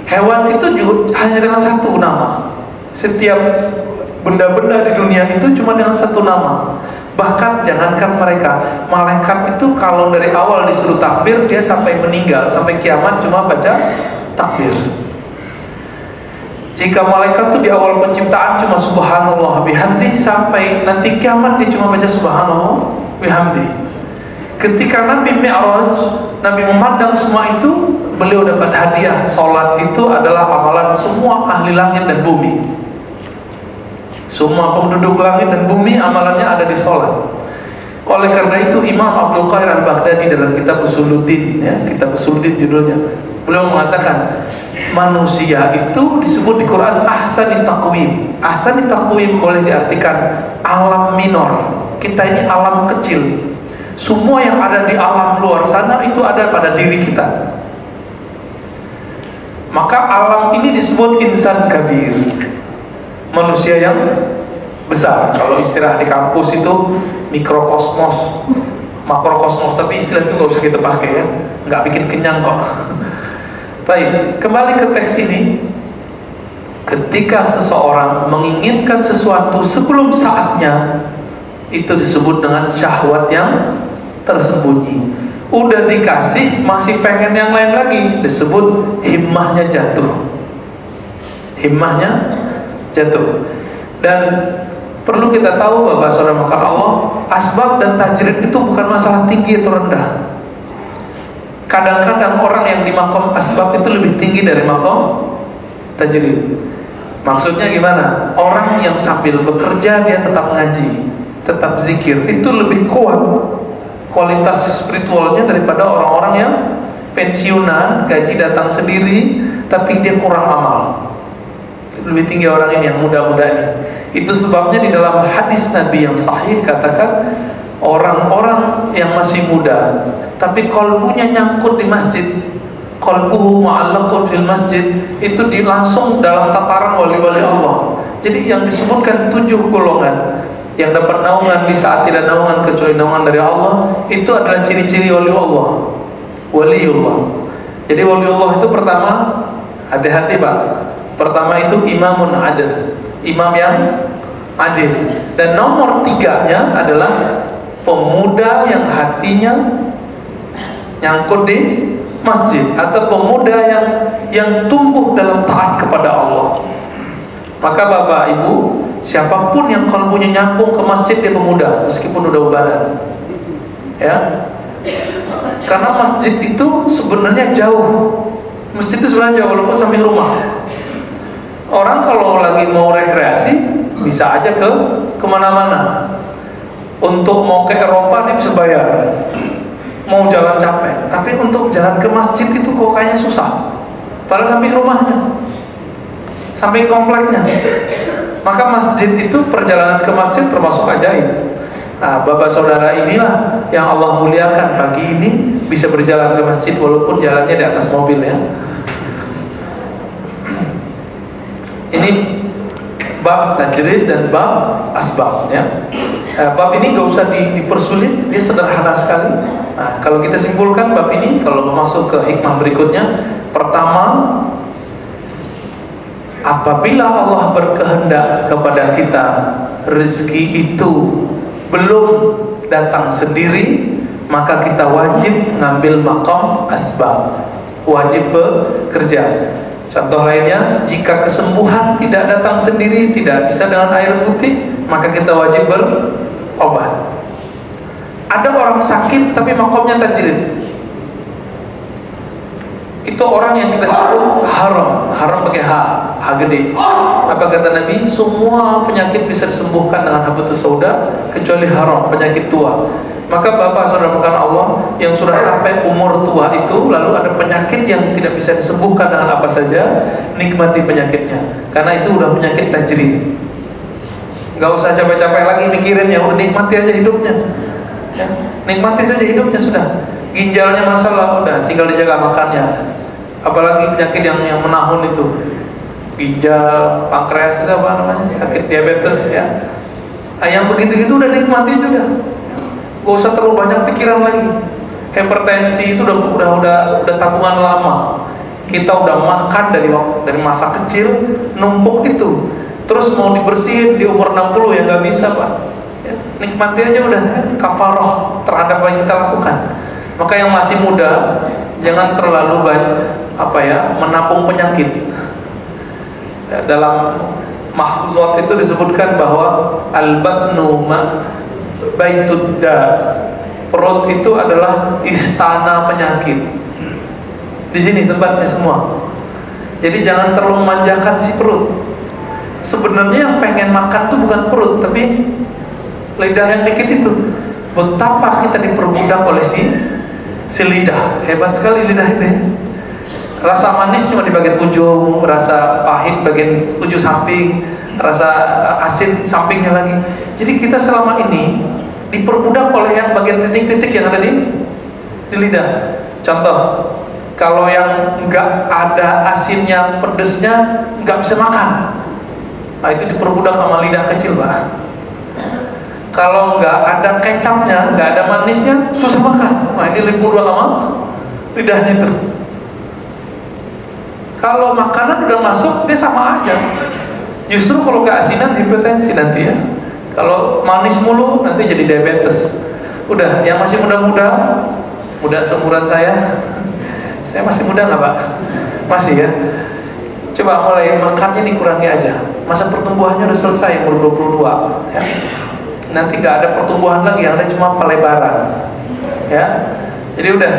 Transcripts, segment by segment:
Hewan itu juga hanya dengan satu nama. Setiap benda-benda di dunia itu cuma dengan satu nama. Bahkan jangankan mereka, malaikat itu kalau dari awal disuruh takbir, dia sampai meninggal, sampai kiamat cuma baca takbir. Jika malaikat itu di awal penciptaan cuma subhanallah bihamdi, sampai nanti kiamat dia cuma baca subhanallah bihamdi. Ketika Nabi Mi'raj, Nabi memandang semua itu, beliau dapat hadiah. Salat itu adalah amalan semua ahli langit dan bumi. Semua penduduk langit dan bumi amalannya ada di salat. Oleh karena itu Imam Abdul Qahir Al-Baghdadi dalam kitab Usuluddin, ya, kitab Usuluddin judulnya, beliau mengatakan manusia itu disebut di Quran ahsanit taqwim. Ahsanit taqwim boleh diartikan alam minor. Kita ini alam kecil. Semua yang ada di alam luar sana itu ada pada diri kita. Maka alam ini disebut insan kabir, manusia yang besar. Kalau istilah di kampus itu mikrokosmos, makrokosmos, tapi istilah itu nggak usah kita pakai ya, nggak bikin kenyang kok. Baik, kembali ke teks ini. Ketika seseorang menginginkan sesuatu sebelum saatnya, itu disebut dengan syahwat yang tersembunyi. Udah dikasih masih pengen yang lain lagi, disebut himmahnya jatuh. Himmahnya jatuh. Dan perlu kita tahu bahwa saudara makan Allah, asbab dan tajrid itu bukan masalah tinggi atau rendah. Kadang-kadang orang yang di makom asbab itu lebih tinggi dari makom tajrid. Maksudnya gimana? Orang yang sambil bekerja dia tetap ngaji, tetap zikir, itu lebih kuat kualitas spiritualnya daripada orang-orang yang pensiunan, gaji datang sendiri tapi dia kurang amal. Lebih tinggi orang ini yang muda-muda ini. Itu sebabnya di dalam hadis Nabi yang sahih katakan, orang-orang yang masih muda tapi kolbunya nyangkut di masjid, qalbuhu mu'allaqun fil masjid, itu langsung dalam tataran wali-wali Allah. Jadi yang disebutkan 7 golongan yang dapat naungan di saat tidak naungan kecuali naungan dari Allah, itu adalah ciri-ciri wali Allah. Waliullah. Jadi wali Allah itu pertama, hati-hati Pak. Pertama itu imamun adil, imam yang adil. Dan nomor 3-nya adalah pemuda yang hatinya nyangkut di masjid, atau pemuda yang tumbuh dalam taat kepada Allah. Maka Bapak Ibu, siapapun yang kalbunya nyambung ke masjid dia pemuda, meskipun udah ubanan, ya. Karena masjid itu sebenarnya jauh. Masjid itu sebenarnya jauh walaupun samping rumah. Orang kalau lagi mau rekreasi bisa aja ke kemana-mana. Untuk mau ke Eropa dia bisa bayar, mau jalan capek. Tapi untuk jalan ke masjid itu kok kayaknya susah. Padahal samping rumahnya, samping kompleknya. Maka masjid itu, perjalanan ke masjid termasuk ajaib. Nah, bapak saudara inilah yang Allah muliakan pagi ini, bisa berjalan ke masjid walaupun jalannya di atas mobil ya. Ini bab tajrid dan bab asbab ya. Bab ini gak usah dipersulit, dia sederhana sekali. Nah, kalau kita simpulkan bab ini, kalau masuk ke hikmah berikutnya, pertama, apabila Allah berkehendak kepada kita rezeki itu belum datang sendiri, maka kita wajib ngambil maqam asbab, wajib bekerja. Contoh lainnya, jika kesembuhan tidak datang sendiri, tidak bisa dengan air putih, maka kita wajib berobat. Ada orang sakit tapi maqamnya tajrid, itu orang yang kita sebut haram. Haram pakai H gede. Apa kata Nabi? Semua penyakit bisa disembuhkan dengan habatus sauda kecuali haram, penyakit tua. Maka Bapak saudara bukan Allah yang sudah sampai umur tua itu, lalu ada penyakit yang tidak bisa disembuhkan dengan apa saja, nikmati penyakitnya, karena itu udah penyakit tajrid. Gak usah capek-capek lagi mikirin, yang udah nikmati aja hidupnya ya. Nikmati saja hidupnya sudah. Ginjalnya masalah, udah tinggal dijaga makannya. Apalagi penyakit yang menahun itu, ginjal, pankreas, itu apa namanya, sakit diabetes ya. Nah, yang begitu-gitu udah nikmati juga. Gak usah terlalu banyak pikiran lagi. Hipertensi itu udah tabungan lama. kita udah makan dari masa kecil, numpuk itu, terus mau dibersihin di umur 60 ya nggak bisa Pak. Ya, nikmati aja udah, kafaroh terhadap apa yang kita lakukan. Maka yang masih muda jangan terlalu banyak menampung penyakit. Ya, dalam mahfuzat itu disebutkan bahwa al-batnu baitud da, perut itu adalah istana penyakit. Di sini tempatnya semua. Jadi jangan terlalu memanjakan si perut. Sebenarnya yang pengen makan tuh bukan perut, tapi lidah yang dikit itu. Betapa kita diperbudak oleh si lidah. Hebat sekali lidah itu ya. Rasa manis cuma di bagian ujung, rasa pahit bagian ujung samping, rasa asin sampingnya lagi. Jadi kita selama ini diperbudak oleh yang bagian titik-titik yang ada di lidah. Contoh, kalau yang nggak ada asinnya, pedesnya, nggak bisa makan. Nah itu diperbudak sama lidah kecil Pak. Kalau nggak ada kecapnya, nggak ada manisnya, susah makan. Nah ini diperbudak sama lidahnya itu. Kalau makanan udah masuk, dia sama aja. Justru kalau keasinan hipertensi nanti ya. Kalau manis mulu nanti jadi diabetes. Udah, yang masih muda-muda, muda seumuran saya masih muda nggak Pak? Masih ya. Coba mulai makannya dikurangi aja. Masa pertumbuhannya udah selesai umur 22 ya. Nanti nggak ada pertumbuhan lagi, yang ada cuma pelebaran ya. Jadi udah,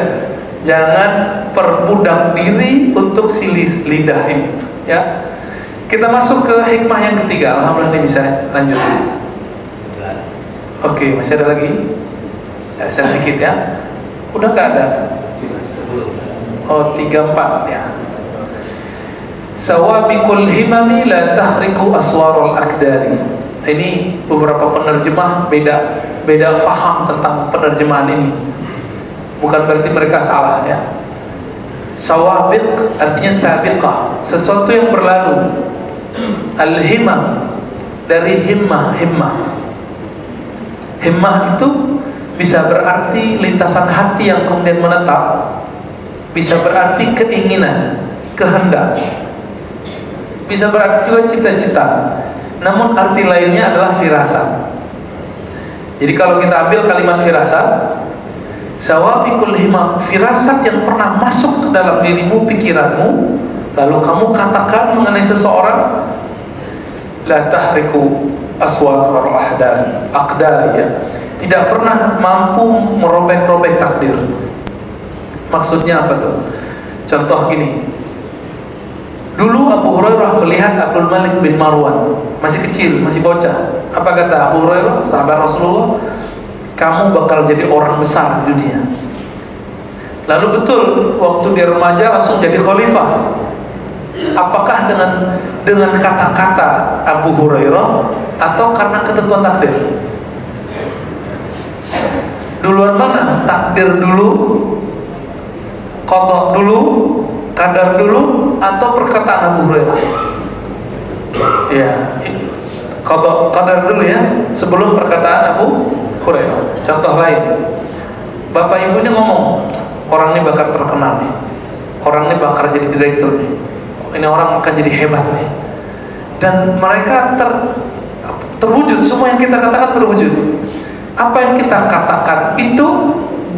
jangan perbudak diri untuk si lidah ini ya. Kita masuk ke hikmah yang ketiga. Alhamdulillah ini bisa lanjut. Oke, masih ada lagi? Sedikit ya. Udah nggak ada? Oh, 34 ya. Sawabikul himami la tahriku aswarul akdari. Ini beberapa penerjemah beda faham tentang penerjemahan ini. Bukan berarti mereka salah ya. Sawabiq artinya sabiqah, sesuatu yang berlalu. Al-himam dari himmah. Himmah itu bisa berarti lintasan hati yang kemudian menetap, bisa berarti keinginan, kehendak, bisa berarti juga cita-cita. Namun arti lainnya adalah firasat. Jadi kalau kita ambil kalimat firasat, sawabikul himam, firasat yang pernah masuk ke dalam dirimu, pikiranmu, lalu kamu katakan mengenai seseorang, la tahriku aswat wal aqdar ya. Tidak pernah mampu merobek-robek takdir. Maksudnya apa tuh? Contoh gini. Dulu Abu Hurairah melihat Abdul Malik bin Marwan, masih kecil, masih bocah. Apa kata Abu Hurairah, sahabat Rasulullah? Kamu bakal jadi orang besar di dunia. Lalu betul, waktu dia remaja langsung jadi khalifah. Apakah dengan kata-kata Abu Hurairah atau karena ketentuan takdir? Duluan mana? Takdir dulu, qada dulu, qadar dulu, atau perkataan Abu Hurairah? Ya, qadar dulu ya, sebelum perkataan Abu Hurairah. Contoh lain, bapak ibunya ngomong, orang ini bakal terkenal nih, orang ini bakal jadi direktur nih, ini orang akan jadi hebat nih. Dan mereka terwujud, semua yang kita katakan terwujud. Apa yang kita katakan itu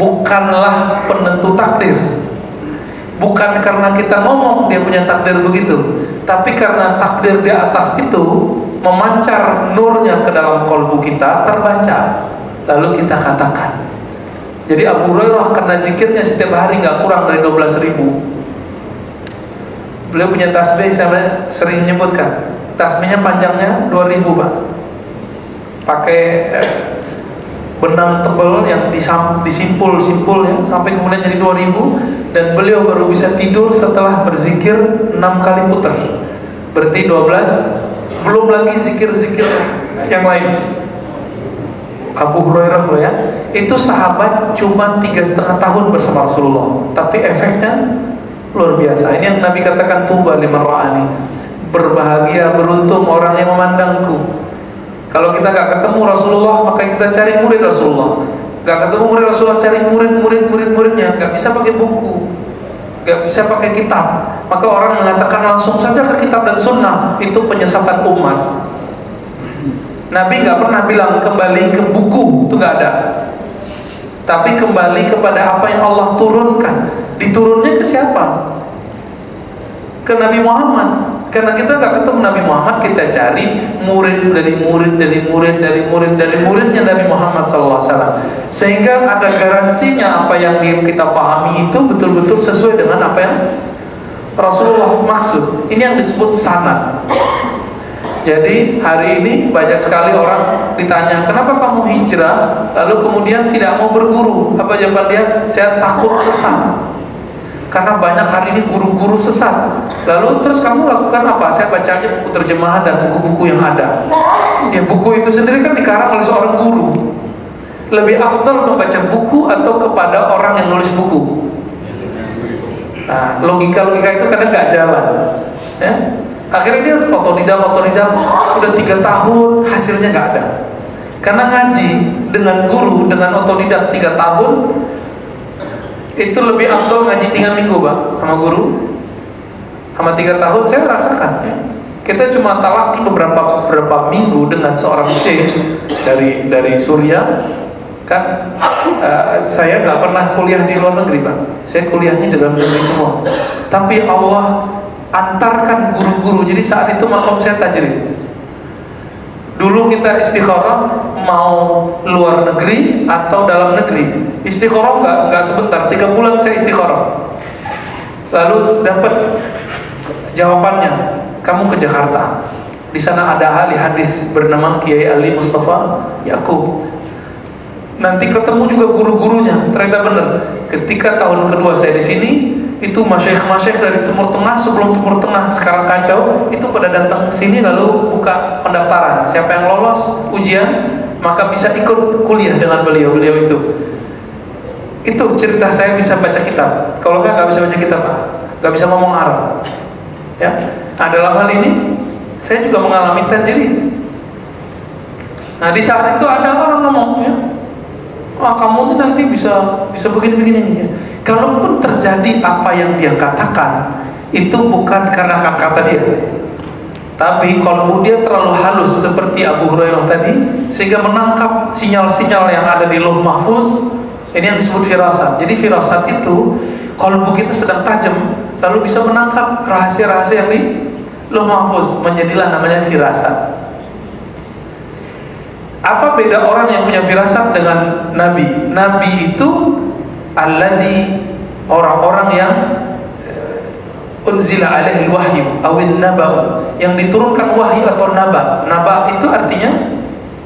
bukanlah penentu takdir. Bukan karena kita ngomong dia punya takdir begitu, tapi karena takdir di atas itu memancar nurnya ke dalam kolbu kita, terbaca, lalu kita katakan. Jadi Abu Hurairah karena zikirnya setiap hari nggak kurang dari 12.000. Beliau punya tasbih, saya sering menyebutkan, tasbihnya panjangnya 2.000 Pak. Pakai benang tebal yang disimpul ya, sampai kemudian jadi 2.000. Dan beliau baru bisa tidur setelah berzikir 6 kali putar. Berarti 12, belum lagi zikir-zikir yang lain. Abu Hurairah loh ya, itu sahabat cuma 3,5 tahun bersama Rasulullah, tapi efeknya luar biasa. Ini yang Nabi katakan, tuba liman ra'ani, berbahagia, beruntung orang yang memandangku. Kalau kita gak ketemu Rasulullah, maka kita cari murid Rasulullah. Gak ketemu murid Rasulullah, cari muridnya. Gak bisa pakai buku, gak bisa pakai kitab, maka orang mengatakan langsung saja ke kitab dan sunnah. Itu penyesatan umat. Nabi nggak pernah bilang kembali ke buku, itu nggak ada. Tapi kembali kepada apa yang Allah turunkan. Diturunnya ke siapa? Ke Nabi Muhammad. Karena kita nggak ketemu Nabi Muhammad, kita cari murid dari murid dari murid dari murid dari muridnya Nabi Muhammad SAW. Sehingga ada garansinya apa yang kita pahami itu betul-betul sesuai dengan apa yang Rasulullah maksud. Ini yang disebut sanad. Jadi hari ini banyak sekali orang ditanya, kenapa kamu hijrah lalu kemudian tidak mau berguru? Apa jawaban dia? Saya takut sesat. Karena banyak hari ini guru-guru sesat. Lalu terus kamu lakukan apa? Saya baca aja buku terjemahan dan buku-buku yang ada. Ya, buku itu sendiri kan dikarang oleh seorang guru. Lebih afdal membaca buku atau kepada orang yang nulis buku? Nah, logika-logika itu kadang nggak jalan. Ya? Akhirnya dia otodidak, udah 3 tahun hasilnya nggak ada. Karena ngaji dengan guru, dengan otodidak 3 tahun, itu lebih afdal ngaji 3 minggu Pak sama guru. Sama 3 tahun saya rasakan ya. Kita cuma talaki beberapa minggu dengan seorang syekh dari Suriah. Kan saya nggak pernah kuliah di luar negeri Pak. Saya kuliahnya di dalam negeri semua. Tapi Allah antarkan guru-guru. Jadi saat itu makom saya tajrid. Dulu kita istikharah mau luar negeri atau dalam negeri. Istikharah nggak sebentar, 3 bulan saya istikharah. Lalu dapat jawabannya, kamu ke Jakarta. Di sana ada ahli hadis bernama Kiai Ali Mustafa Yakub. Nanti ketemu juga guru-gurunya. Ternyata benar. Ketika tahun kedua saya di sini, itu masyayikh dari Timur Tengah, sebelum Timur Tengah sekarang kacau, itu pada datang ke sini lalu buka pendaftaran. Siapa yang lolos ujian, maka bisa ikut kuliah dengan beliau itu. Itu cerita saya bisa baca kitab. Kalau nggak bisa baca kitab, nggak bisa ngomong Arab. Ya. Nah, dalam hal ini saya juga mengalami tajrid. Nah, di saat itu ada orang ngomong, ya, kamu tuh nanti bisa begini-begini. Ya. Kalaupun terjadi apa yang dia katakan, itu bukan karena kata-kata dia, tapi kalau dia terlalu halus seperti Abu Hurairah tadi, sehingga menangkap sinyal-sinyal yang ada di Lauh Mahfuz. Ini yang disebut firasat. Jadi firasat itu, kalbu kita sedang tajam, lalu bisa menangkap rahasia-rahasia yang di Lauh Mahfuz, menjadilah namanya firasat. Apa beda orang yang punya firasat dengan Nabi? Nabi itu alladhi, orang-orang yang unzila alaihi wahyu awin naba, yang diturunkan wahyu atau naba. Naba itu artinya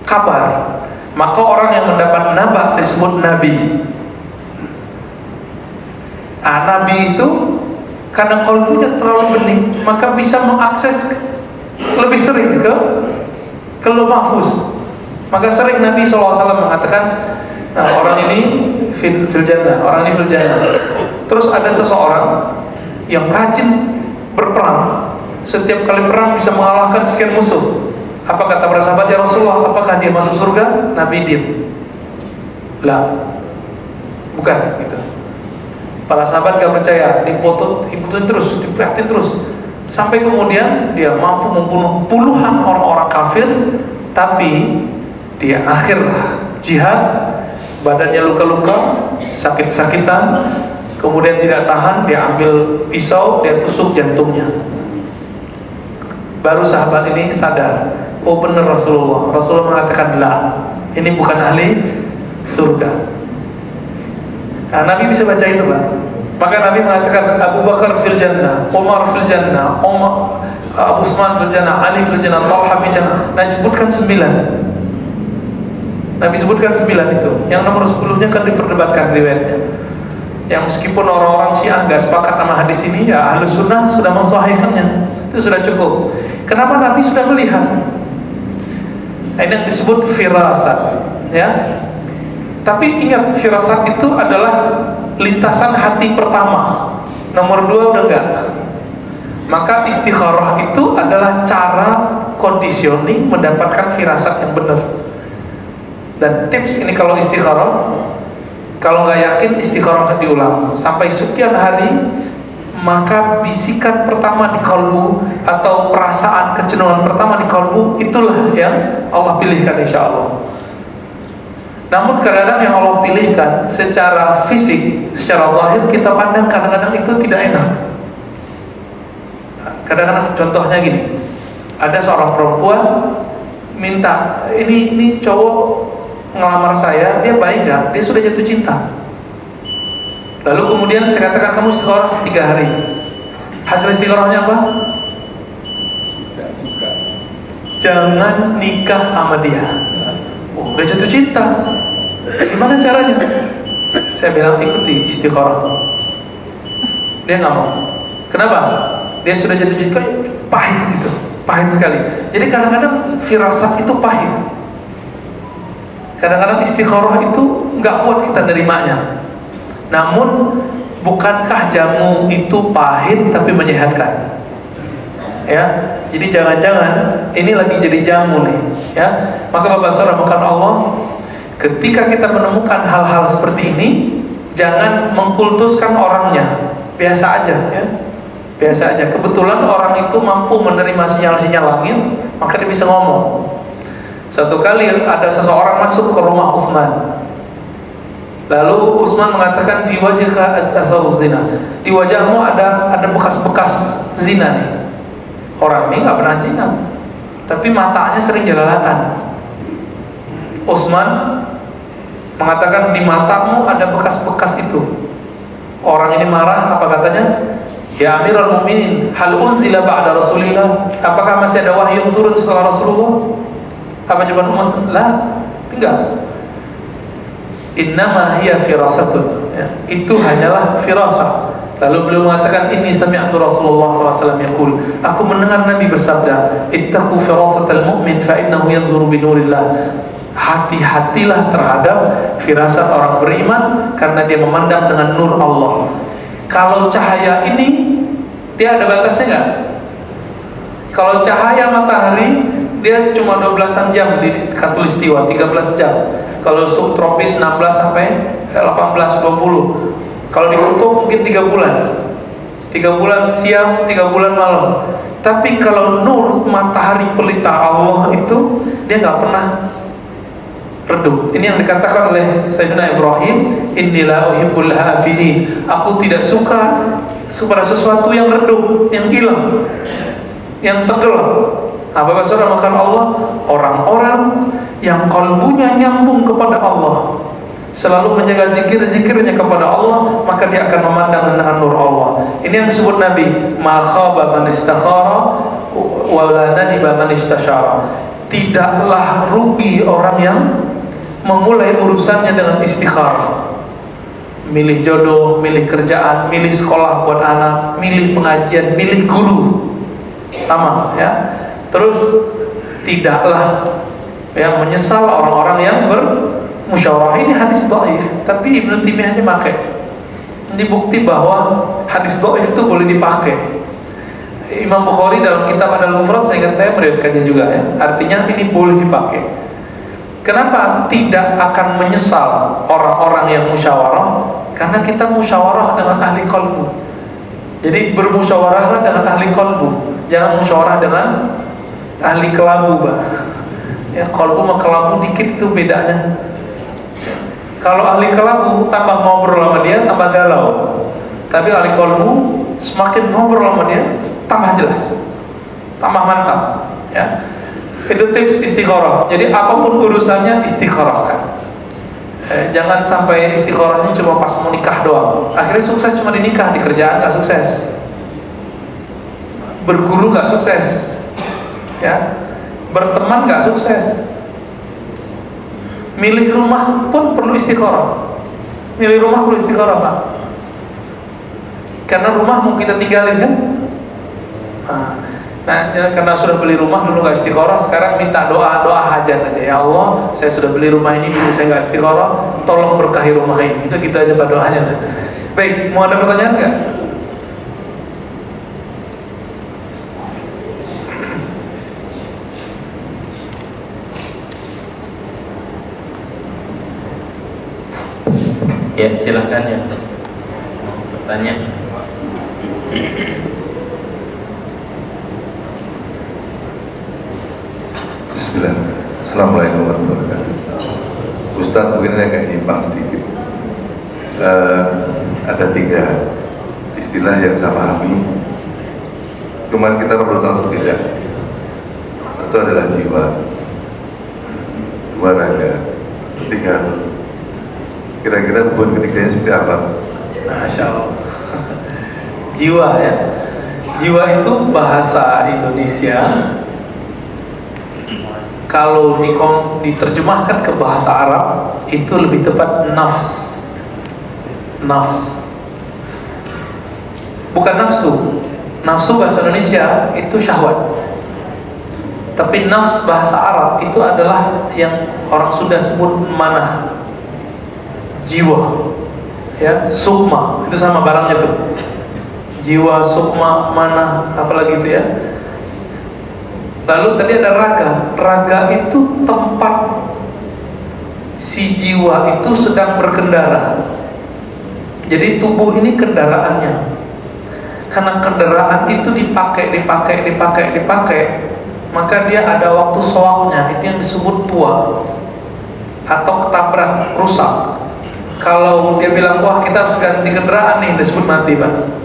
kabar. Maka orang yang mendapat naba disebut nabi. Nabi itu karena kalbunya terlalu bening, maka bisa mengakses lebih sering ke Lauh Mahfuz. Maka sering Nabi SAW mengatakan, orang ini fil jannah, orang ini fil jannah. Terus ada seseorang yang rajin berperang, setiap kali perang bisa mengalahkan sekian musuh. Apa kata para sahabat, ya Rasulullah, apakah dia masuk surga? Nabi diam. Lah, bukan gitu. Para sahabat gak percaya, diputuin terus, diprihatin terus, sampai kemudian dia mampu membunuh puluhan orang-orang kafir. Tapi dia akhir jihad, badannya luka-luka, sakit-sakitan, kemudian tidak tahan, dia ambil pisau, dia tusuk jantungnya. Baru sahabat ini sadar, oh benar Rasulullah mengatakan, lah, ini bukan ahli surga. Nah, Nabi bisa baca itu Pak. Maka Nabi mengatakan, Abu Bakar fil jannah, Umar fil jannah, Abu Usman fil jannah, Ali fil jannah, Talha fil jannah. Nah, sebutkan 9. Nabi sebutkan 9 itu. Yang nomor 10-nya kan diperdebatkan riwayatnya. Yang meskipun orang-orang Syiah nggak sepakat sama hadis ini, ya Ahlus Sunnah sudah mensahihkannya. Itu sudah cukup. Kenapa Nabi sudah melihat? Ini yang disebut firasat, ya. Tapi ingat, firasat itu adalah lintasan hati pertama. Nomor 2 udah enggak. Maka istikharah itu adalah cara conditioning mendapatkan firasat yang benar. Dan tips ini kalau istikharah, kalau nggak yakin istikharah diulang sampai sekian hari, maka bisikan pertama di kalbu atau perasaan kecenderungan pertama di kalbu itulah yang Allah pilihkan insya Allah. Namun kadang-kadang yang Allah pilihkan secara fisik, secara zahir kita pandang kadang-kadang itu tidak enak. Kadang-kadang contohnya gini, ada seorang perempuan minta, ini cowok ngelamar saya, dia baik nggak? Dia sudah jatuh cinta. Lalu kemudian saya katakan kamu istiqoroh 3 hari. Hasil istiqorohnya apa? Jangan nikah sama dia. Oh, udah jatuh cinta. Gimana caranya? Saya bilang ikuti istiqoroh. Dia nggak mau. Kenapa? Dia sudah jatuh cinta, pahit gitu, pahit sekali. Jadi kadang-kadang firasat itu pahit. Kadang-kadang istiqoroh itu nggak kuat kita nerimanya. Namun bukankah jamu itu pahit tapi menyehatkan? Ya, jadi jangan-jangan ini lagi jadi jamu nih. Ya, maka Bapak Saudara makan Allah, ketika kita menemukan hal-hal seperti ini, jangan mengkultuskan orangnya, biasa aja. Ya, biasa aja. Kebetulan orang itu mampu menerima sinyal-sinyal langit, maka dia bisa ngomong. Satu kali ada seseorang masuk ke rumah Utsman. Lalu Utsman mengatakan fi wajhika asaruz zina. Di wajahmu ada bekas-bekas zina nih. Orang ini nggak pernah zina, tapi matanya sering jelalatan. Utsman mengatakan di matamu ada bekas-bekas itu. Orang ini marah, apa katanya? Ya Amirul Mukminin, hal unzila ba'da Rasulillah? Apakah masih ada wahyu turun setelah Rasulullah? Apa jawaban Utsman? Lah, enggak. Innama hiya firasatun, ya, itu hanyalah firasah. Lalu beliau mengatakan, ini sami'tu Rasulullah SAW yaqul, aku mendengar Nabi bersabda, ittaqu firasatal mu'min fa innahu yanzuru binurillah. Hati-hatilah terhadap firasat orang beriman karena dia memandang dengan nur Allah. Kalau cahaya ini dia ada batasnya nggak? Kalau cahaya matahari dia cuma 12 jam di khatulistiwa, 13 jam. Kalau subtropis 16 sampai 18 20. Kalau di kutub mungkin 3 bulan. 3 bulan siang, 3 bulan malam. Tapi kalau nur matahari pelita Allah itu dia nggak pernah redup. Ini yang dikatakan oleh Sayyidina Ibrahim, Innila uhibbul hafidin. Aku tidak suka pada sesuatu yang redup, yang hilang, yang tenggelam. Bapak Saudara makan Allah, orang-orang yang kalbunya nyambung kepada Allah, selalu menjaga zikir-zikirnya kepada Allah, maka dia akan memandang dengan nur Allah. Ini yang disebut Nabi, ma khaba man istakhara wa la nadiba man istasyara. Tidaklah rugi orang yang memulai urusannya dengan istikharah. Milih jodoh, milih kerjaan, milih sekolah buat anak, milih pengajian, milih guru. Sama ya. Terus tidaklah ya menyesal orang-orang yang bermusyawarah. Ini hadis dhaif, tapi Ibnu Taimiyah aja pakai. Ini bukti bahwa hadis dhaif itu boleh dipakai. Imam Bukhari dalam kitab Al-Mufrad saya meriwayatkannya juga ya. Artinya ini boleh dipakai. Kenapa tidak akan menyesal orang-orang yang musyawarah? Karena kita musyawarah dengan ahli qalbu. Jadi bermusyawarahlah dengan ahli qalbu. Jangan musyawarah dengan ahli kelabu, Pak. Ya, kalbu sama kelabu dikit itu bedanya. Kalau ahli kelabu tambah ngobrol sama dia tambah galau. Tapi ahli kalbu semakin ngobrol sama dia tambah jelas, tambah mantap. Ya, itu tips istikharah. Jadi apapun urusannya istikharahkan. Jangan sampai istikharahnya cuma pas mau nikah doang. Akhirnya sukses cuma di nikah, di kerjaan nggak sukses, berguru nggak sukses, ya, berteman nggak sukses. Milih rumah pun perlu istikharah. Milih rumah perlu istikharah, Pak. Karena rumah mau kita tinggalin kan. Nah, karena sudah beli rumah dulu nggak istikharah, sekarang minta doa hajat aja. Ya Allah, saya sudah beli rumah ini dulu saya nggak istikharah, tolong berkahi rumah ini. Itu gitu aja Pak doanya. Baik, mau ada pertanyaan nggak? Ya, silahkan ya. Bertanya. Bismillah. Assalamualaikum warahmatullahi wabarakatuh. Ustaz, mungkin saya kayak nyimpang sedikit. Ada 3 istilah yang saya pahami, cuman kita perlu tahu tidak. Satu adalah jiwa, 2 raga, 3. Kira-kira hubungan ketiganya seperti apa? Masya Allah. Jiwa ya. Jiwa itu bahasa Indonesia. Kalau diterjemahkan ke bahasa Arab, itu lebih tepat nafs. Nafs. Bukan nafsu. Nafsu bahasa Indonesia itu syahwat. Tapi nafs bahasa Arab itu adalah yang orang sudah sebut manah. Jiwa. Ya, sukma. Itu sama barangnya tuh. Jiwa, sukma, manah, apalagi itu ya. Lalu tadi ada raga. Raga itu tempat si jiwa itu sedang berkendara. Jadi tubuh ini kendaraannya. Karena kendaraan itu dipakai, maka dia ada waktu soaknya. Itu yang disebut tua atau ketabrak, rusak. Kalau dia bilang, wah kita harus ganti kendaraan nih, disebut mati, Pak.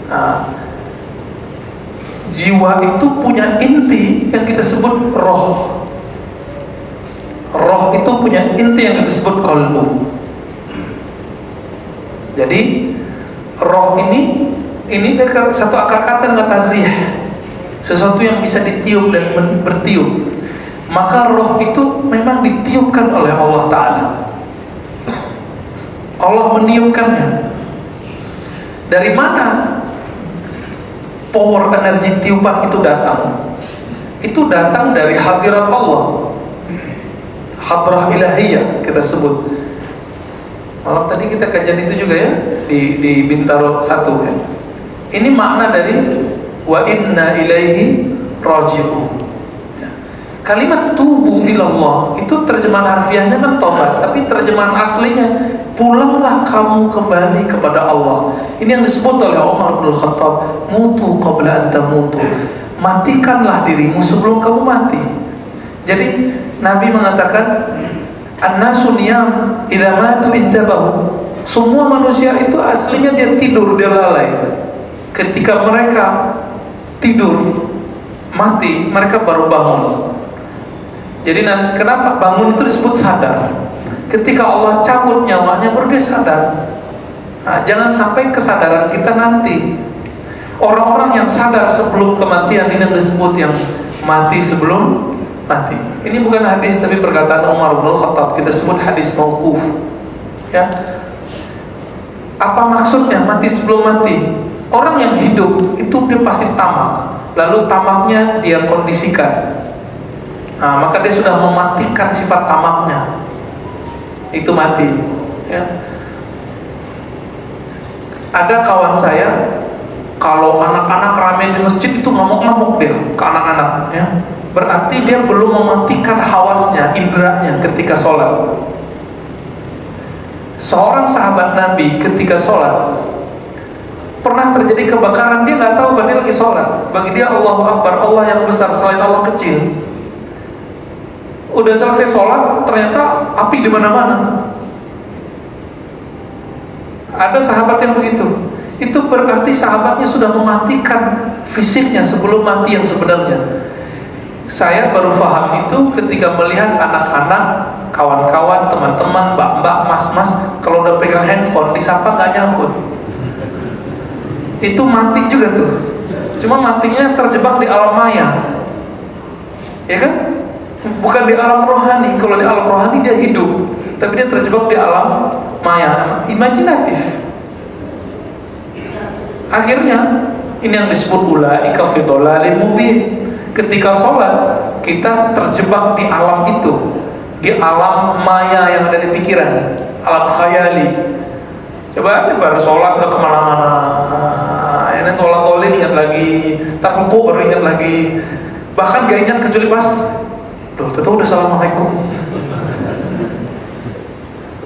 Nah, jiwa itu punya inti yang kita sebut roh. Roh itu punya inti yang kita sebut qalbu. Jadi roh ini dari satu akar kata dengan tadrih, sesuatu yang bisa ditiup dan bertiup. Maka roh itu memang ditiupkan oleh Allah Ta'ala. Allah meniupkannya. Dari mana power energi tiupan itu datang? Itu datang dari hadirat Allah, hadrah ilahiyah kita sebut. Malam tadi kita kajian itu juga ya di Bintaro 1 ya. Ini makna dari wa inna ilaihi raji'un. Ya. Kalimat tubu ilallah itu terjemahan harfiahnya kan tobat, tapi terjemahan aslinya pulanglah kamu kembali kepada Allah. Ini yang disebut oleh Umar bin Khattab, mutu qabla an tamutu. Matikanlah dirimu sebelum kamu mati. Jadi Nabi mengatakan an-nasu niyam idza matu intabahu. Semua manusia itu aslinya dia tidur, dia lalai. Ketika mereka tidur, mati, mereka baru bangun. Jadi kenapa bangun itu disebut sadar? Ketika Allah cabut nyawanya baru dia sadar. Nah, jangan sampai kesadaran kita nanti. Orang-orang yang sadar sebelum kematian ini yang disebut yang mati sebelum mati. Ini bukan hadis tapi perkataan Umar bin Khattab, kita sebut hadis mauquf. Ya. Apa maksudnya mati sebelum mati? Orang yang hidup itu dia pasti tamak. Lalu tamaknya dia kondisikan. Nah, maka dia sudah mematikan sifat tamaknya. Itu mati. Ya. Ada kawan saya, kalau anak-anak ramai di masjid itu ngamuk-ngamuk dia ke anak-anak, ya. Berarti dia belum mematikan hawasnya, indranya ketika sholat. Seorang sahabat Nabi ketika sholat pernah terjadi kebakaran, dia nggak tahu bahwa dia lagi sholat. Bagi dia Allahu Akbar, Allah yang besar, selain Allah kecil. Udah selesai sholat, ternyata api di mana-mana. Ada sahabat yang begitu. Itu berarti sahabatnya sudah mematikan fisiknya sebelum mati yang sebenarnya. Saya baru paham itu ketika melihat anak-anak, kawan-kawan, teman-teman, mbak-mbak, mas-mas, kalau udah pegang handphone, disapa nggak nyambut. Itu mati juga tuh. Cuma matinya terjebak di alam maya, ya kan? Bukan di alam rohani. Kalau di alam rohani dia hidup, tapi dia terjebak di alam maya, imajinatif. Akhirnya ini yang disebut ulaika fi dhalalin mubin. Ketika sholat kita terjebak di alam itu, di alam maya yang ada di pikiran, alam khayali. Coba aja baru sholat udah kemana-mana, ini tolak-tolak ingat lagi, tak ruku baru ingat lagi, bahkan gak ingat kecuali pas, tuh udah assalamualaikum.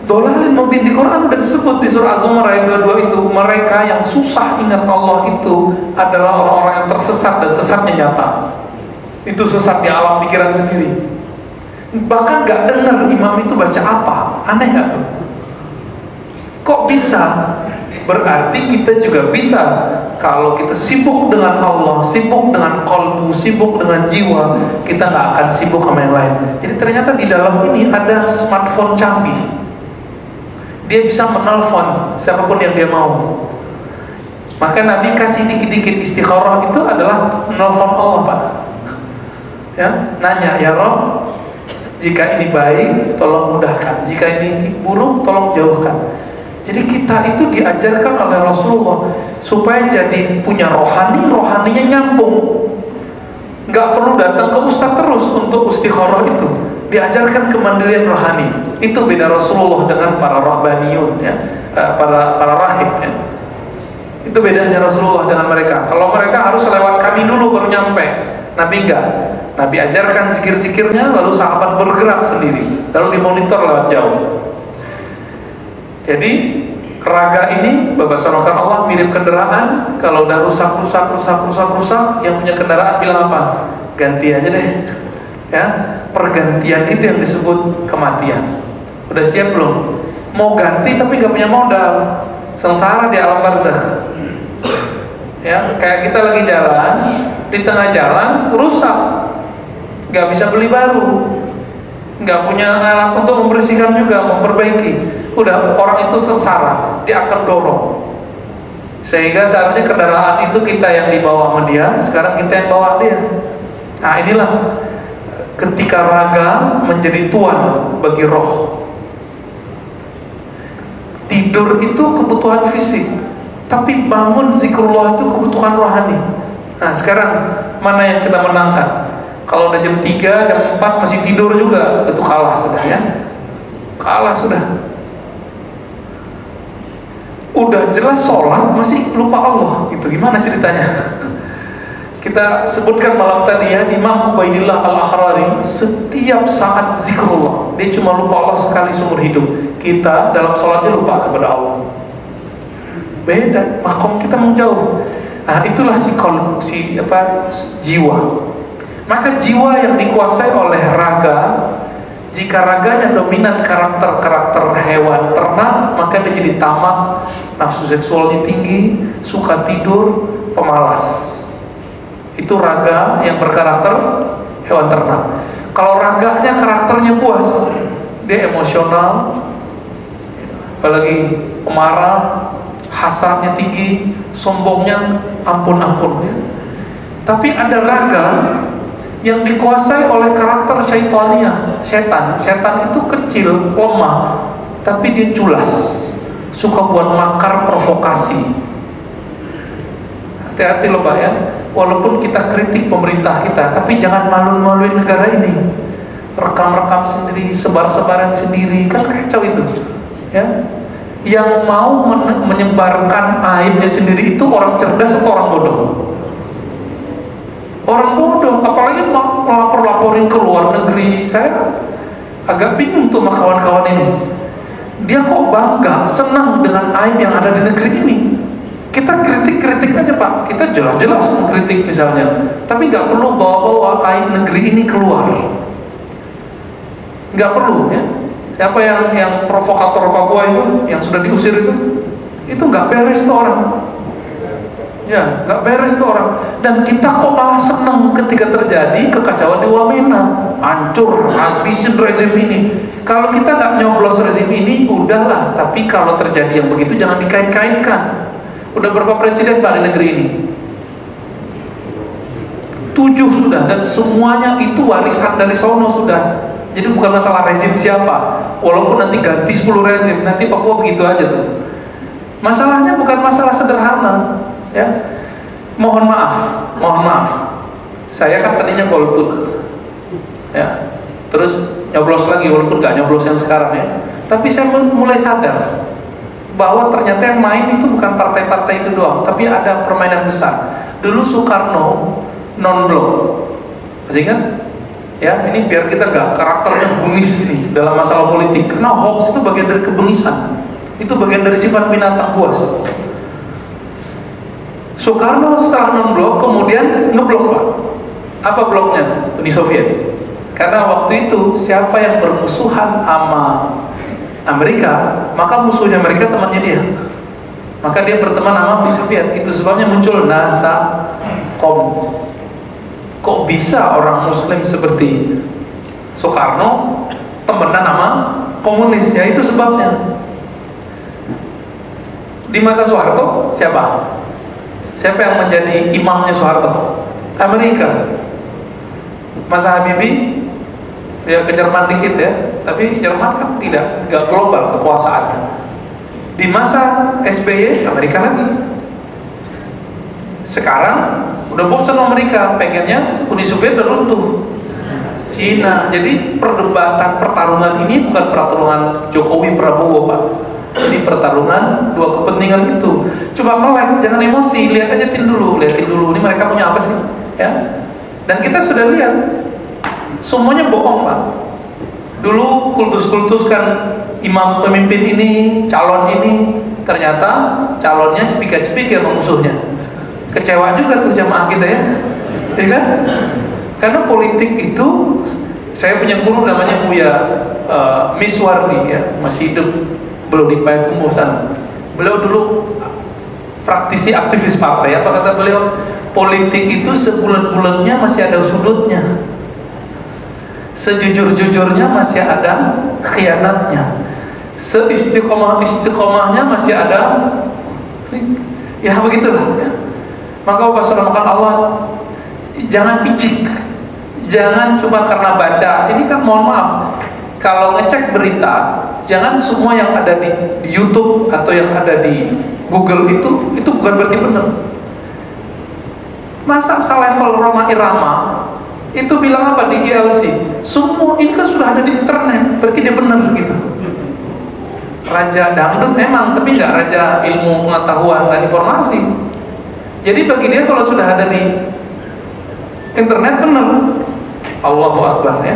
Dhalalin mubin. di Quran udah disebut di surah Az-Zumar ayat 22 itu, mereka yang susah ingat Allah itu adalah orang-orang yang tersesat dan sesatnya nyata. Itu sesat di alam pikiran sendiri. Bahkan gak dengar imam itu baca apa. Aneh gak tuh? Kok bisa? Berarti kita juga bisa. Kalau kita sibuk dengan Allah, sibuk dengan qalbu, sibuk dengan jiwa, kita gak akan sibuk sama yang lain. Jadi ternyata di dalam ini ada smartphone canggih. Dia bisa menelpon siapapun yang dia mau. Maka Nabi kasih dikit-dikit istikharah itu adalah menelpon Allah, Pak. Ya, nanya, ya Rob, jika ini baik, tolong mudahkan. Jika ini buruk, tolong jauhkan. Jadi kita itu diajarkan oleh Rasulullah supaya jadi punya rohaninya nyambung. Nggak perlu datang ke ustaz terus untuk istikharah itu. Diajarkan kemandirian rohani. Itu beda Rasulullah dengan para rahbaniyun, ya, para rahib, ya. Itu bedanya Rasulullah dengan mereka. Kalau mereka harus lewat kami dulu baru nyampe. Nabi enggak. Nabi ajarkan zikir-zikirnya, lalu sahabat bergerak sendiri, lalu dimonitor lewat jauh. Jadi raga ini, Bapak sanokan Allah, mirip kendaraan. Kalau udah rusak, yang punya kendaraan bilang apa? Ganti aja deh. Ya, pergantian itu yang disebut kematian. Udah siap belum? Mau ganti tapi gak punya modal, sengsara di alam barzakh. Ya, kayak kita lagi jalan, di tengah jalan rusak, gak bisa beli baru, gak punya alat untuk membersihkan juga, memperbaiki. Udah, orang itu sengsara, dia akan dorong. Sehingga seharusnya kendaraan itu kita yang dibawa sama dia, sekarang kita yang bawa dia. Nah inilah ketika raga menjadi tuan bagi roh. Tidur itu kebutuhan fisik, tapi bangun zikrullah itu kebutuhan rohani. Nah sekarang mana yang kita menangkan? Kalau udah jam 3, jam 4 masih tidur juga, itu kalah sudah, ya. Kalah sudah. Udah jelas sholat masih lupa Allah, itu gimana ceritanya? Kita sebutkan malam tadi, ya, Imam Ubaidillah Al-Akhrari setiap saat zikrullah. Dia cuma lupa Allah sekali seumur hidup. Kita dalam sholatnya lupa kepada Allah. Beda, makom kita menjauh. Nah itulah jiwa. Maka jiwa yang dikuasai oleh raga, jika raganya dominan karakter hewan ternak, maka dia jadi tamak, nafsu seksualnya tinggi, suka tidur, pemalas. Itu raga yang berkarakter hewan ternak. Kalau raganya karakternya puas, dia emosional, apalagi pemarah, hasadnya tinggi, sombongnya ampun-ampun, ya. Tapi ada raga yang dikuasai oleh karakter syaitania, setan itu kecil, lemah, tapi dia culas, suka buat makar, provokasi. Hati-hati loh Pak, ya. Walaupun kita kritik pemerintah kita, tapi jangan malu-maluin negara ini. Rekam-rekam sendiri, sebar-sebaran sendiri, kan kacau itu, ya. Yang mau menyebarkan aibnya sendiri itu orang cerdas atau orang bodoh? Orang bodoh, apalagi melapor-laporin ke luar negeri. Saya agak bingung tuh sama kawan-kawan ini. Dia kok bangga, senang dengan aib yang ada di negeri ini. Kita kritik-kritik aja Pak, kita jelas-jelas mengkritik misalnya, tapi nggak perlu bawa-bawa aib negeri ini keluar. Nggak perlu, ya. Siapa yang provokator Papua itu, yang sudah diusir itu nggak beres tuh orang. Ya, nggak beres tuh orang. Dan kita kok malah senang ketika terjadi kekacauan di Wamena, hancur, habisin rezim ini. Kalau kita nggak nyoblos rezim ini, udahlah. Tapi kalau terjadi yang begitu, jangan dikait-kaitkan. Udah berapa presiden Pak di negeri ini? 7 sudah, dan semuanya itu warisan dari sono sudah. Jadi bukan masalah rezim siapa. Walaupun nanti ganti 10 rezim, nanti Papua begitu aja tuh. Masalahnya bukan masalah sederhana. Ya, mohon maaf. Saya kan tadinya golput, ya, terus nyoblos lagi walaupun gak nyoblos yang sekarang, ya. Tapi saya mulai sadar bahwa ternyata yang main itu bukan partai-partai itu doang, tapi ada permainan besar. Dulu Soekarno non-blok, masih ingat? Ya, ini biar kita gak karakternya bengis nih dalam masalah politik. Karena hoax itu bagian dari kebengisan. Itu bagian dari sifat binatang buas. Soekarno setelah non-blok kemudian ngeblok Pak. Apa bloknya? Uni Soviet. Karena waktu itu siapa yang bermusuhan sama Amerika, maka musuhnya Amerika temannya dia. Maka dia berteman sama Uni Soviet. Itu sebabnya muncul NASA-Com. Kok bisa orang Muslim seperti Soekarno temenan sama komunis? Ya itu sebabnya. Di masa Soeharto siapa? Siapa yang menjadi imamnya Soeharto? Amerika. Masa Habibie ya ke Jerman dikit ya, tapi Jerman kan tidak global kekuasaannya. Di masa SBY Amerika lagi. Sekarang udah bosan Amerika, pengennya Uni Soviet udah runtuh, Cina. Jadi perdebatan pertarungan ini bukan pertarungan Jokowi Prabowo Pak. Ini pertarungan dua kepentingan itu. Coba melek, jangan emosi, lihatin dulu ini mereka punya apa sih, ya. Dan kita sudah lihat semuanya bohong Pak. Dulu kultus-kultuskan imam pemimpin ini, calon ini, ternyata calonnya cepika-cepika sama musuhnya. Kecewa juga tuh jamaah kita ya kan? Karena politik itu, saya punya guru namanya Buya Miswardi ya, masih hidup, belum di Payakumbuh sana. Beliau dulu praktisi aktivis partai. Apa kata beliau? Politik itu sebulan-bulannya masih ada sudutnya, sejujur-jujurnya masih ada khianatnya, seistiqomah-istiqomahnya masih ada, ya begitulah ya. Maka wassalamualaikum Allah, jangan picik, jangan cuma karena baca. Ini kan mohon maaf, kalau ngecek berita, jangan semua yang ada di YouTube atau yang ada di Google itu bukan berarti benar. Masa selevel Roma Irama itu bilang apa di ILC? Semua ini kan sudah ada di internet, berarti dia benar gitu. Raja dangdut emang, tapi nggak raja ilmu pengetahuan dan informasi. Jadi bagi dia kalau sudah ada di internet benar. Allahu Akbar ya.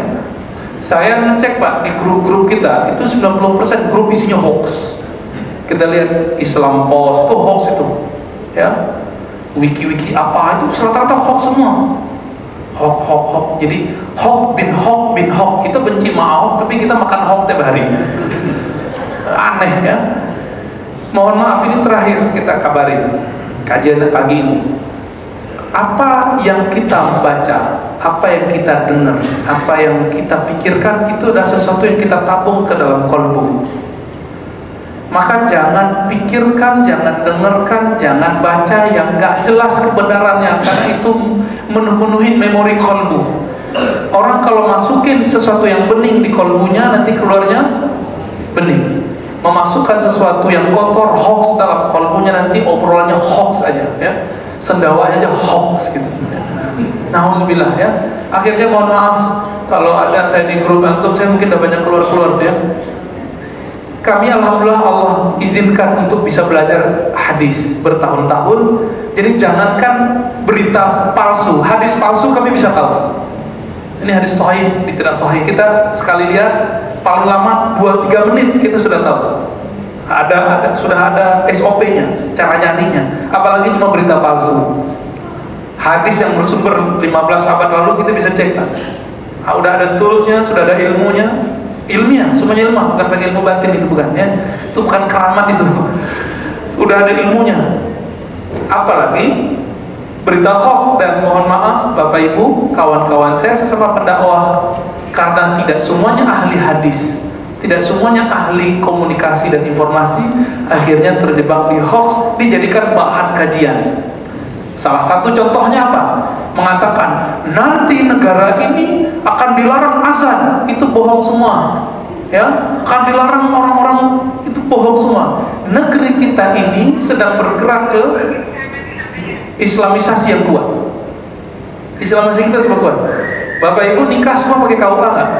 Saya ngecek Pak di grup-grup kita, itu 90% grup isinya hoax. Kita lihat Islam Post itu hoax itu, ya. Wiki-wiki apa itu rata-rata hoax semua. Hoax. Jadi hoax bin hoax. Kita benci sama Ahok, tapi kita makan hoax tiap hari. Aneh ya. Mohon maaf, ini terakhir kita kabarin kajian pagi ini. Apa yang kita baca, apa yang kita dengar, apa yang kita pikirkan, itu adalah sesuatu yang kita tabung ke dalam kolbu. Maka jangan pikirkan, jangan dengarkan, jangan baca yang gak jelas kebenarannya, karena itu memenuhi memori kolbu. Orang kalau masukin sesuatu yang bening di kolbunya, nanti keluarnya bening. Memasukkan sesuatu yang kotor, hoax dalam kolbunya, nanti obrolannya hoax aja ya. Sendawanya aja hoax gitu. Nauzubillah ya. Akhirnya mohon maaf kalau ada saya di grup antum, saya mungkin udah banyak keluar ya. Kami alhamdulillah Allah izinkan untuk bisa belajar hadis bertahun-tahun. Jadi jangankan berita palsu, hadis palsu kami bisa tahu. Ini hadis sahih, ini tidak sahih. Kita sekali lihat paling lama 2-3 menit kita sudah tahu. Sudah ada SOP-nya, cara nyarinya. Apalagi cuma berita palsu. Hadis yang bersumber 15 abad lalu kita bisa cek. Udah ada toolsnya, sudah ada ilmunya. Ilmiah, semuanya ilmu, bukan pakai ilmu batin, itu bukan ya. Itu bukan keramat itu. Udah ada ilmunya. Apalagi berita hoax. Dan mohon maaf Bapak Ibu, kawan-kawan saya sesama pendakwah, karena tidak semuanya ahli hadis, tidak semuanya ahli komunikasi dan informasi, akhirnya terjebak di hoax, dijadikan bahan kajian. Salah satu contohnya apa? Mengatakan nanti negara ini akan dilarang azan, itu bohong semua. Ya, akan dilarang orang-orang, itu bohong semua. Negeri kita ini sedang bergerak ke Islamisasi yang kuat. Islamisasi kita cukup kuat. Bapak Ibu nikah semua pakai KUA nggak?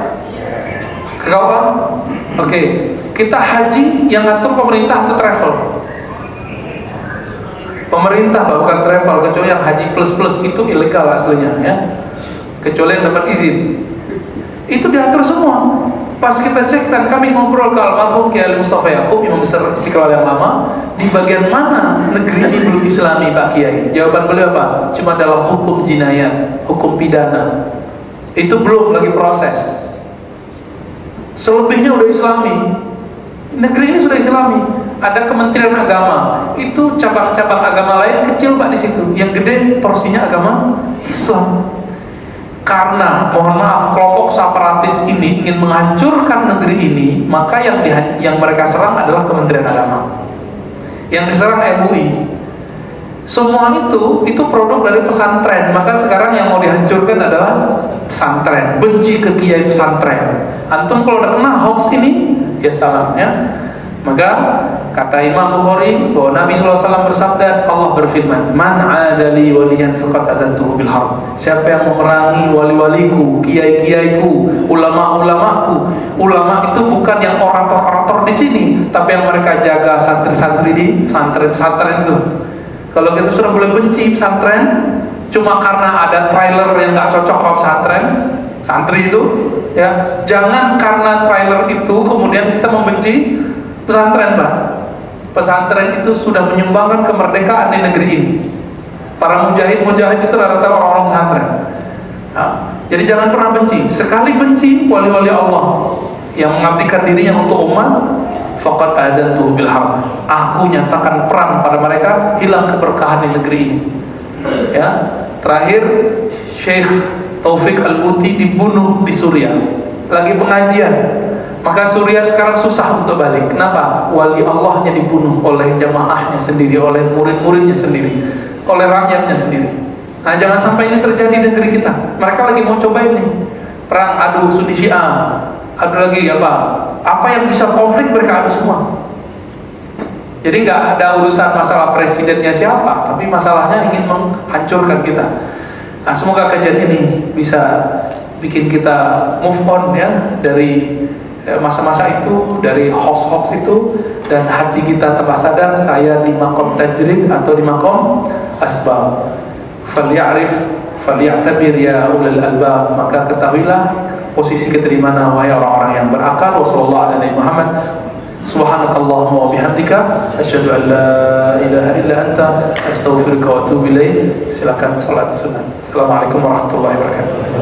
KUA? Oke. Kita haji yang ngatur pemerintah atau travel? Pemerintah Pak, bukan travel. Kecuali yang haji plus itu ilegal aslinya ya. Kecuali yang dapat izin. itu diatur semua. Pas kita cek dan kami ngobrol ke almarhum Kiai Mustafa Yaqub, Imam Besar Istiqlal yang lama, di bagian mana negeri ini belum Islami Pak Kiai? Jawaban beliau apa? Cuma dalam hukum jinayat, hukum pidana. Itu belum lagi proses. Selebihnya udah Islami. Negeri ini sudah Islami. Ada Kementerian Agama, itu cabang-cabang agama lain kecil Pak di situ. Yang gede porsinya agama Islam. Karena mohon maaf kelompok separatis ini ingin menghancurkan negeri ini, maka yang mereka serang adalah Kementerian Agama, yang diserang MUI. Semua itu produk dari pesantren. Maka sekarang yang mau dihancurkan adalah pesantren, benci ke kiai pesantren. Antum kalau udah kena hoax ini, ya salam ya. Maka kata Imam Bukhari bahwa Nabi SAW bersabda, Allah berfirman, Man adali waliyan faqad azantuhu bil harb. Siapa yang memerangi wali-waliku, kiai-kiaiku, ulama-ulamaku. Ulama itu bukan yang orator-orator di sini, tapi yang mereka jaga santri-santri di pesantren itu. Kalau kita sudah boleh benci pesantren cuma karena ada trailer yang nggak cocok sama pesantren, santri itu, ya jangan karena trailer itu kemudian kita membenci pesantren, Pak. Pesantren itu sudah menyumbangkan kemerdekaan di negeri ini. Para mujahid-mujahid itu rata-rata orang-orang pesantren. Nah, jadi jangan pernah benci. Sekali benci wali-wali Allah yang mengabdikan dirinya untuk umat, faqad azantuhu bil harb. Aku nyatakan perang pada mereka, hilang keberkahan di negeri ini. Ya, terakhir Syekh Taufik Al-Buti dibunuh di Suriah. Lagi pengajian. Maka Suriah sekarang susah untuk balik. Kenapa? Wali Allahnya dibunuh oleh jamaahnya sendiri, oleh murid-muridnya sendiri, oleh rakyatnya sendiri. Nah, jangan sampai ini terjadi di negeri kita. Mereka lagi mau coba ini perang adu Sunni Syiah, adu lagi apa yang bisa konflik mereka adu semua. Jadi nggak ada urusan masalah presidennya siapa, tapi masalahnya ingin menghancurkan kita. Nah, semoga kajian ini bisa bikin kita move on ya dari masa-masa itu, dari hoax-hoax itu, dan hati kita telah sadar saya di makom tajrid atau di makom asbab. Falya'rif falya'tabir ya ulul albab. Maka ketahuilah posisi kita di mana wahai orang-orang yang berakal. Wassallallahu ala nabi Muhammad. Subhanakallahumma wa bihamdika asyhadu an la ilaha illa anta astaghfiruka wa atubu ilaik. Silakan salat sunat. Assalamualaikum warahmatullahi wabarakatuh.